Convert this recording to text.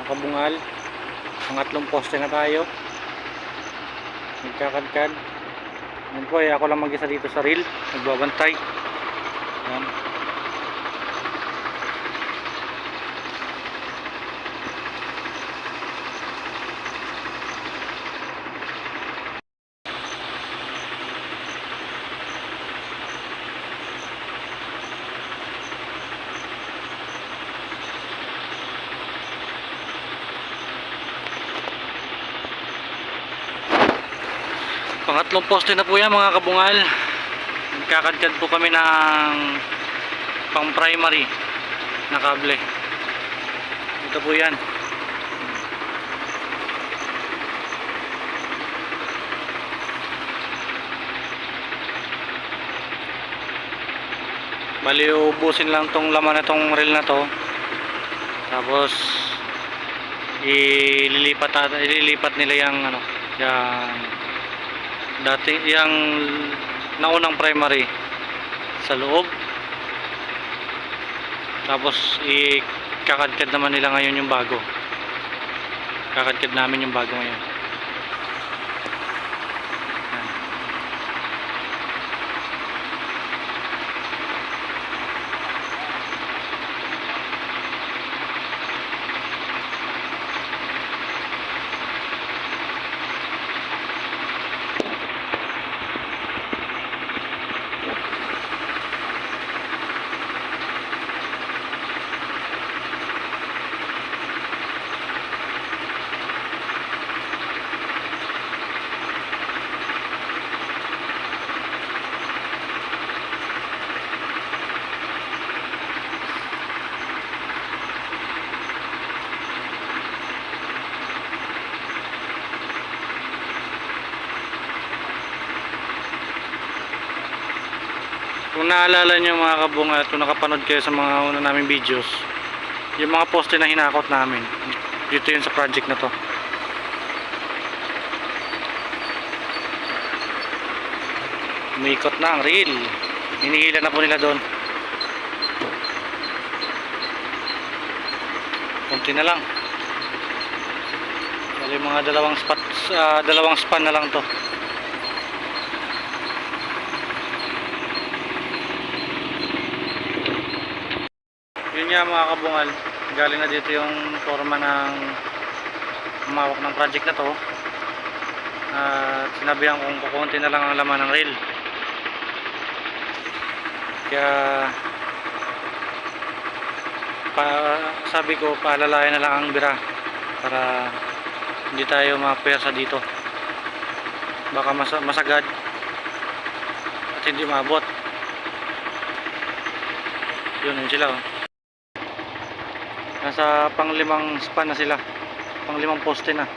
kabungal. Pangatlong poste na tayo. Nagkakadkad. Yan po, ako lang mag-isa dito sa reel. Nagbabantay. Yan. Pangatlong poste na po yan mga kabungal. Nagkakadkad po kami ng pang primary na kable. Ito po yan. Bali ubusin lang tong laman na tong reel na to. Tapos ililipat nila yung ano, yung dati yung naunang primary sa loob, tapos ikakadkad naman nila ngayon yung bago. Kakadkad namin yung bago ngayon. Kung naalala nyo mga kabungal, kung nakapanood kayo sa mga una naming videos, yung mga poste na hinakot namin, dito yun sa project na to. Umikot na ang reel. Hinihila na po nila doon. Kunti na lang. Bali mga dalawang span na lang to. Yun nga mga kabungal, galing na dito yung forma ng umawak ng project na to. At sinabihan kong kukunti na lang ang laman ng reel. Kaya sabi ko paalalayan na lang ang bira para hindi tayo mapersa dito. Baka masagad at hindi maabot. Yun sila oh. Nasa pang-5 span na sila. Pang-5 poste na.